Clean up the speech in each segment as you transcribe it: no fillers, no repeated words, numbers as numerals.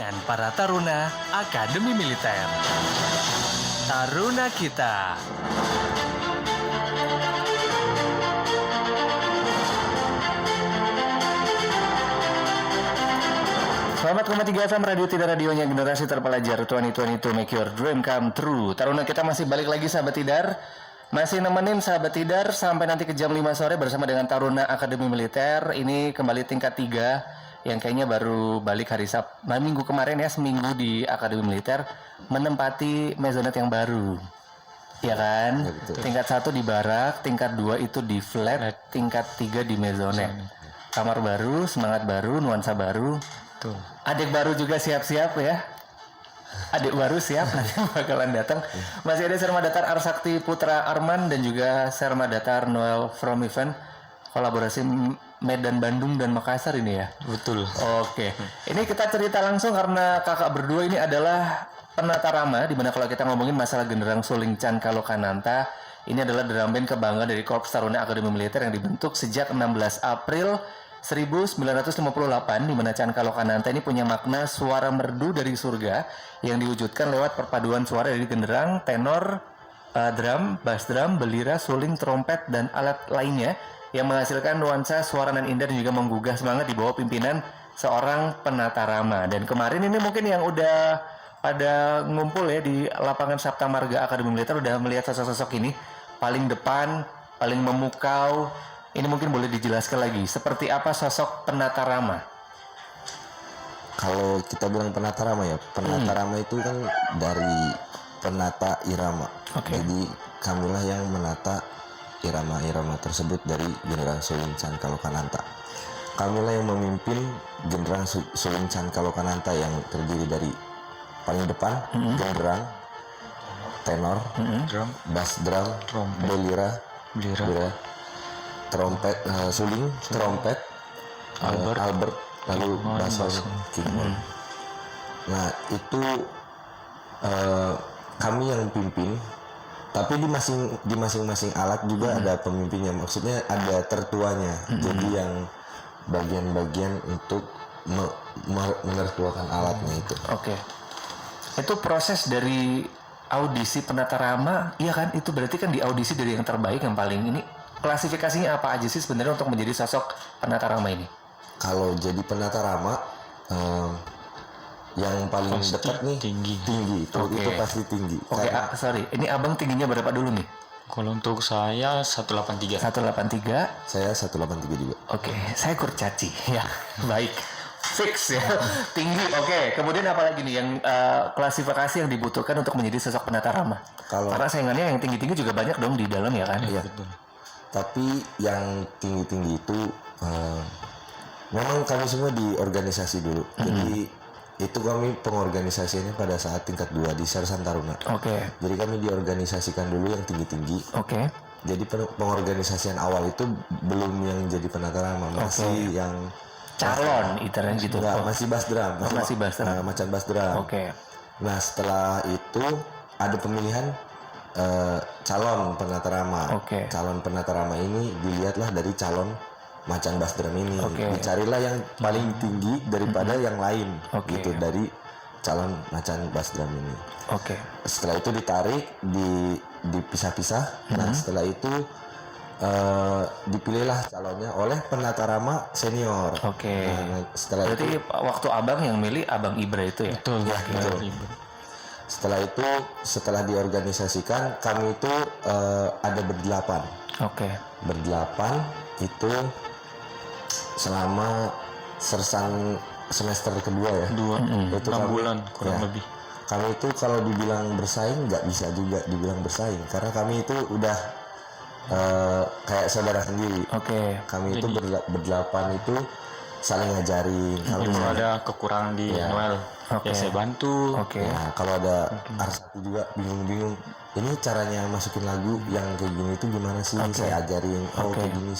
dengan para taruna Akademi Militer. Taruna Kita. Selamat kembali 3 FM Radio Tidar, radionya generasi terpelajar. 2022 make your dream come true. Taruna Kita masih balik lagi sahabat Tidar. Masih nemenin sahabat Tidar sampai nanti ke jam 5 sore bersama dengan Taruna Akademi Militer. Ini kembali tingkat 3 yang kayaknya baru balik hari Minggu kemarin ya, seminggu di Akademi Militer menempati mezonet yang baru. Ya kan? Ya, tingkat 1 di barak, tingkat 2 itu di flat, tingkat 3 di mezonet. Kamar baru, semangat baru, nuansa baru. Tuh. Adik baru juga siap-siap ya. Adik baru siap nanti bakalan datang. Masih ada Serma Datar Arsakti Putra Arman dan juga Serma Datar Noel From Event. Kolaborasi Medan, Bandung dan Makassar ini ya. Betul. Oke. Ini kita cerita langsung karena kakak berdua ini adalah penata rama, di mana kalau kita ngomongin masalah genderang suling can kalokananta, ini adalah drum band kebanggaan dari Korps Taruna Akademi Militer yang dibentuk sejak 16 April 1958, di mana Can Kalokananta ini punya makna suara merdu dari surga yang diwujudkan lewat perpaduan suara dari genderang, tenor, drum, bass drum, belira, suling, trompet, dan alat lainnya yang menghasilkan nuansa suara nan indah dan juga menggugah semangat di bawah pimpinan seorang penata rama. Dan kemarin ini mungkin yang udah pada ngumpul ya di lapangan Sapta Marga Akademi Militer udah melihat sosok-sosok ini paling depan, paling memukau. Ini mungkin boleh dijelaskan lagi, seperti apa sosok penata rama? Kalau kita bilang penata rama ya, penata rama itu kan dari penata irama. Jadi kamilah yang menata irama-irama tersebut dari genderang suling can kalokananta. Kamilah yang memimpin genderang suling can kalokananta yang terdiri dari paling depan genderang, tenor, drum, bass drum, belira, trompet, suling, trompet, Albert, lalu bass keyboard. Nah itu kami yang pimpin, tapi di masing-masing alat juga ada pemimpinnya. Maksudnya ada tertuanya. Jadi yang bagian-bagian untuk menertuakan alatnya itu. Oke. Itu proses dari audisi penata rama, iya kan? Itu berarti kan di audisi dari yang terbaik yang paling ini. Klasifikasinya apa aja sih sebenarnya untuk menjadi sosok penata rama ini? Kalau jadi penata rama, yang paling dekat nih tinggi itu pasti tinggi. Oke, sorry, ini abang tingginya berapa dulu nih? Kalau untuk saya 183. 183. Saya 183 juga. Oke, saya kurcaci ya. Baik. Fix ya. Tinggi. Oke. Kemudian apa lagi nih yang klasifikasi yang dibutuhkan untuk menjadi sosok penata rama? Karena saingannya yang tinggi-tinggi juga banyak dong di dalam ya kan? Iya. Tapi yang tinggi-tinggi itu memang kami semua di organisasi dulu. Jadi itu kami pengorganisasiannya pada saat tingkat 2 di Sersan Taruna. Jadi kami diorganisasikan dulu yang tinggi-tinggi. Jadi pengorganisasian awal itu belum yang jadi penata rama, masih yang calon iternya gitu. Enggak, masih bass drum. Masih bass drum. Macan bass drum. Nah, setelah itu ada pemilihan calon penata rama. Calon penata rama ini dilihatlah dari calon macan bass drum ini. Dicarilah yang paling tinggi daripada yang lain gitu dari calon macan bass drum ini. Setelah itu ditarik, dipisah-pisah. Nah, setelah itu dipilihlah calonnya oleh penata rama senior. Nah, setelah berarti itu waktu abang yang milih abang Ibra itu ya? Betul. Setelah itu, setelah diorganisasikan, kami itu ada berdelapan. Berdelapan itu selama sersan semester kedua ya. Itu 6 bulan kurang lebih. Kami itu kalau dibilang bersaing nggak bisa juga dibilang bersaing karena kami itu udah kayak saudara sendiri. Kami itu berdelapan itu saling ngajarin. Kalau ada kekurangan di Noel, ya saya bantu. Nah, kalau ada Arsati juga bingung-bingung, ini caranya masukin lagu yang kayak gini itu gimana sih? Saya ajarin. Kayak gini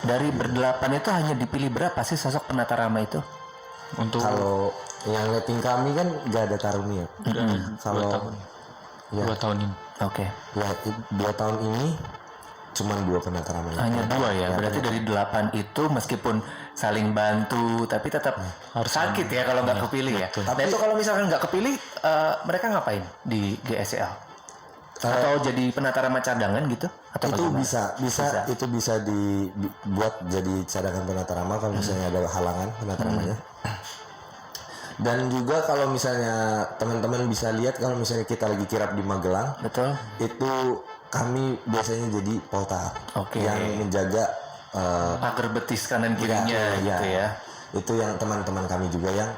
Dari berdelapan itu hanya dipilih berapa sih sosok penata rama itu? Untuk kalau yang letting kami kan gak ada taruni ya. Kalau 2 tahun ini. Ya, 2 tahun ini cuman 2 penata rama. Hanya 2 ya. Berarti dari 8 itu meskipun saling bantu tapi tetap harus sakit ya kalau nggak kepilih ya. Nah itu kalau misalkan nggak kepilih mereka ngapain di GSCL? Atau jadi penata rama cadangan gitu? Atau Itu bagaimana? bisa itu bisa dibuat jadi cadangan penata rama kalau misalnya ada halangan penata ramanya. Dan juga kalau misalnya teman-teman bisa lihat kalau misalnya kita lagi kirap di Magelang, Betul. itu kami biasanya jadi poltar yang menjaga Pagar betis kanan kirinya gitu ya. Itu yang teman-teman kami juga yang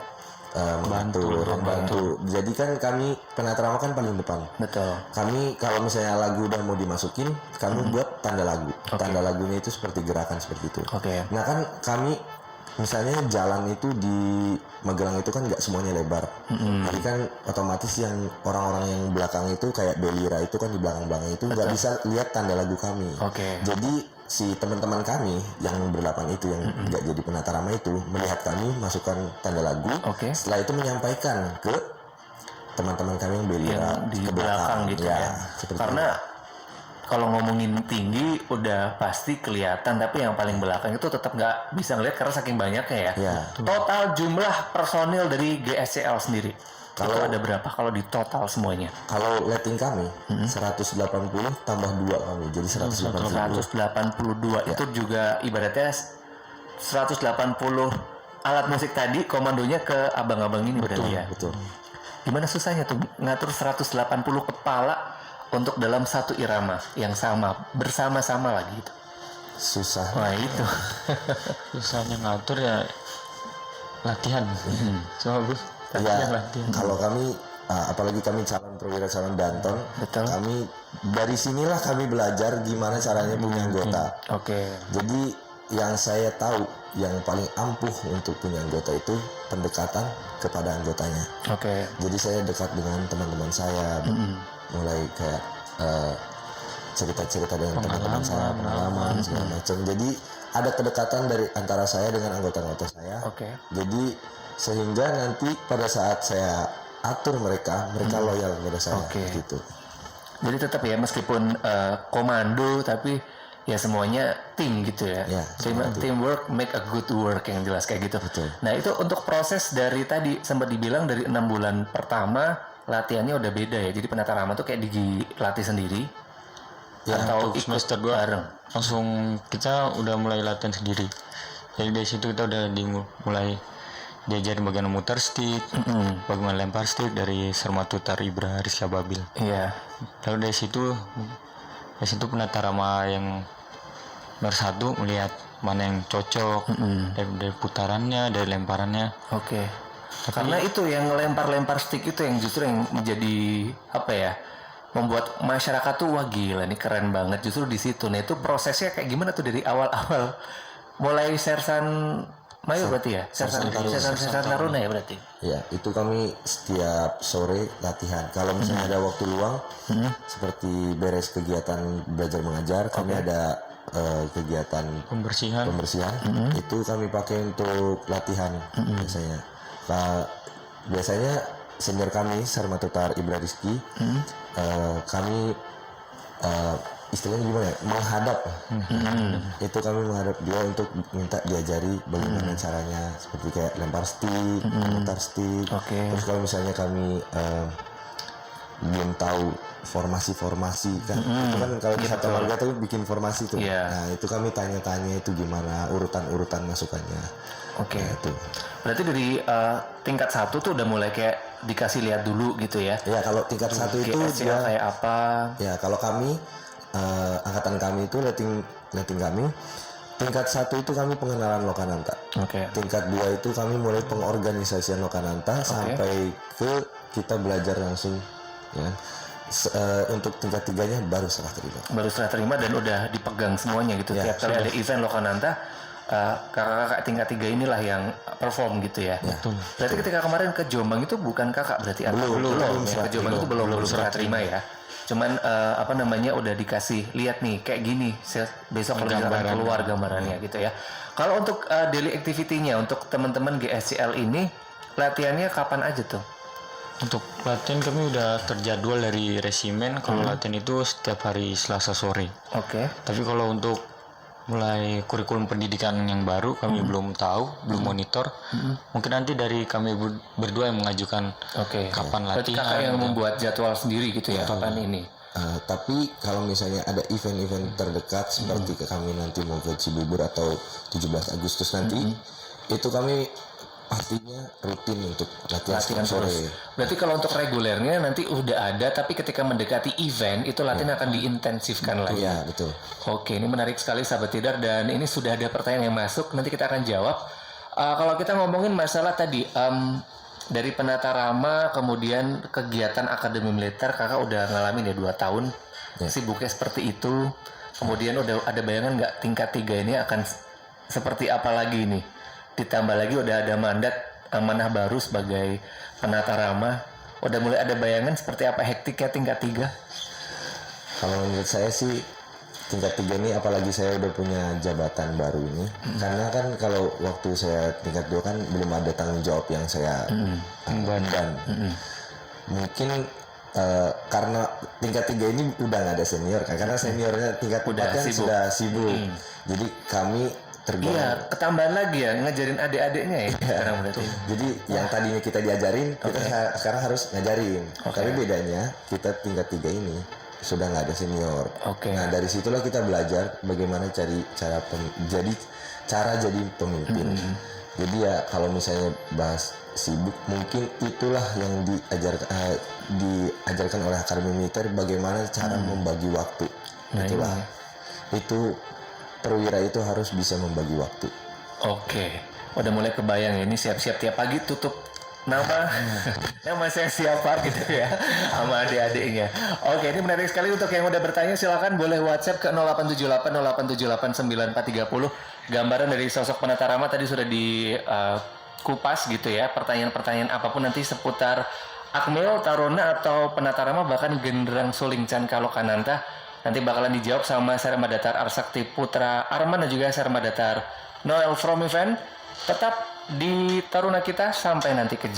membantu. Jadi kan kami penata rama kan paling depan. Betul. Kami kalau misalnya lagu udah mau dimasukin, kami buat tanda lagu. Tanda lagunya itu seperti gerakan seperti itu. Nah kan kami misalnya jalan itu di Magelang itu kan nggak semuanya lebar. Jadi kan otomatis yang orang-orang yang belakang itu kayak Belira itu kan di belakang-belakang itu nggak bisa lihat tanda lagu kami. Jadi si teman-teman kami yang berdelapan itu yang nggak jadi penata rama itu melihat kami masukkan tanda lagu. Setelah itu menyampaikan ke teman-teman kami yang Belira di ke belakang gitu ya. Karena kalau ngomongin tinggi udah pasti kelihatan, tapi yang paling belakang itu tetap nggak bisa ngeliat karena saking banyaknya ya. Total jumlah personil dari GSCL sendiri itu ada berapa kalau di total semuanya? Kalau letting kami 180 tambah 2 kami jadi 182. Itu juga ibaratnya 180 alat musik tadi komandonya ke abang-abang ini berarti ya. Betul. Gimana susahnya tuh ngatur 180 kepala untuk dalam satu irama yang sama bersama-sama lagi gitu? Susah. Wah itu Susahnya ngatur ya latihan. Cuma gue latihan. Kalau kami apalagi kami calon perwira calon Danton, kami dari sinilah kami belajar gimana caranya punya anggota. Jadi yang saya tahu yang paling ampuh untuk punya anggota itu pendekatan kepada anggotanya. Jadi saya dekat dengan teman-teman saya, mulai kayak cerita-cerita dengan teman-teman saya, pengalaman segala macam. Jadi ada kedekatan dari antara saya dengan anggota-anggota saya. Jadi sehingga nanti pada saat saya atur mereka loyal kepada saya gitu. Jadi tetap ya meskipun komando tapi ya semuanya tim gitu ya. Teamwork make a good work yang jelas kayak gitu. Nah itu untuk proses dari tadi sempat dibilang dari 6 bulan pertama latihannya udah beda ya. Jadi penata rama tuh kayak dilatih sendiri atau ikut semester 2 bareng. Langsung kita udah mulai latihan sendiri. Jadi dari situ kita udah mulai diajarin bagaimana muter stick, bagaimana lempar stick dari Sermatutar Ibra Rizka Babil. Lalu dari situ penata rama yang nomor 1 melihat mana yang cocok dari putarannya, dari lemparannya. Karena itu yang lempar stick itu yang justru yang menjadi apa ya, membuat masyarakat tuh wah gila nih keren banget justru di situ. Nah itu prosesnya kayak gimana tuh dari awal-awal mulai sersan Mayor berarti ya? Sersan Taruna ya berarti? Ya, itu kami setiap sore latihan. Kalau misalnya ada waktu luang, seperti beres kegiatan belajar mengajar, kami ada kegiatan pembersihan. Itu kami pakai untuk latihan biasanya. Biasanya senior kami, Sarmatutar Ibra Rizki, kami istilahnya gimana ya, menghadap itu kami menghadap dia untuk minta diajari bagaimana caranya seperti kayak lempar stick, mutar stick. Terus kalau misalnya kami belum tahu formasi kan, itu kan kalau di satu warga tuh bikin formasi tuh. Nah itu kami tanya-tanya itu gimana urutan masukannya. Nah, itu. Berarti dari tingkat 1 tuh udah mulai kayak dikasih lihat dulu gitu ya? Ya kalau tingkat 1 itu dia kayak apa? Ya kalau kami angkatan kami itu rating kami tingkat 1 itu kami pengenalan Lokananta. Tingkat 2 itu kami mulai pengorganisasian Lokananta sampai ke kita belajar langsung ya. Untuk tingkat 3-nya baru serah terima dan udah dipegang semuanya gitu. Tiap kali ada event Lokananta kakak-kakak tingkat 3 inilah yang perform gitu ya. Berarti ketika kemarin ke Jombang itu bukan kakak berarti belum ya, ke Jombang itu belum serah terima ya. Cuman udah dikasih lihat nih kayak gini besok kalau misalkan keluar gambarannya gitu ya. Kalau untuk daily activity-nya untuk teman-teman GSCL ini latihannya kapan aja tuh? Untuk latihan kami udah terjadwal dari resimen. Kalau latihan itu setiap hari Selasa sore. Oke. Tapi kalau untuk mulai kurikulum pendidikan yang baru kami belum tahu, belum monitor. Mungkin nanti dari kami berdua yang mengajukan Oke. kapan Berarti latihan. kakak yang membuat jadwal sendiri gitu ya kapan ini. Tapi kalau misalnya ada event-event terdekat seperti kami nanti mau ke Cibubur atau 17 Agustus nanti, itu kami artinya rutin untuk latihan sore. Berarti kalau untuk regulernya nanti udah ada, tapi ketika mendekati event itu latihan akan diintensifkan lagi. Iya, betul. Oke, ini menarik sekali sahabat Tidar, dan ini sudah ada pertanyaan yang masuk, nanti kita akan jawab. Kalau kita ngomongin masalah tadi dari penata rama kemudian kegiatan akademi militer, kakak udah ngalamin ya 2 tahun sibuknya seperti itu. Kemudian udah ada bayangan nggak tingkat 3 ini akan seperti apa lagi nih? Ditambah lagi udah ada mandat amanah baru sebagai penata rama. Udah mulai ada bayangan seperti apa hektiknya tingkat 3? Kalau menurut saya sih tingkat 3 ini, apalagi saya udah punya jabatan baru ini, karena kan kalau waktu saya tingkat 2 kan belum ada tanggung jawab yang saya emban. Mungkin karena tingkat 3 ini udah nggak ada senior, karena seniornya tingkat 4 kan sibuk. sudah sibuk. Jadi kami tergolong. Iya, ketambahan lagi ya ngajarin adik-adiknya ya sekarang berarti. Jadi yang tadinya kita diajarin, kita sekarang harus ngajarin. Tapi bedanya kita tingkat 3 ini sudah nggak ada senior. Oke. Nah dari situlah kita belajar bagaimana cara jadi pemimpin. Jadi ya kalau misalnya bahas sibuk, mungkin itulah yang diajarkan oleh Akademi Militer, bagaimana cara membagi waktu. Itu perwira itu harus bisa membagi waktu. Oke, udah mulai kebayang ya, ini siap-siap tiap pagi tutup nama saya siapa gitu ya sama adik-adiknya. Oke, ini menarik sekali. Untuk yang udah bertanya silakan boleh WhatsApp ke 0878 gambaran dari sosok penata rama tadi sudah dikupas gitu ya. Pertanyaan-pertanyaan apapun nanti seputar Akmil, Taruna atau penata rama, bahkan Genderang Suling Can Kalokananta, nanti bakalan dijawab sama Serma Datar Arsakti Putra Arman dan juga Serma Datar Noel from Event. Tetap di Taruna kita sampai nanti ke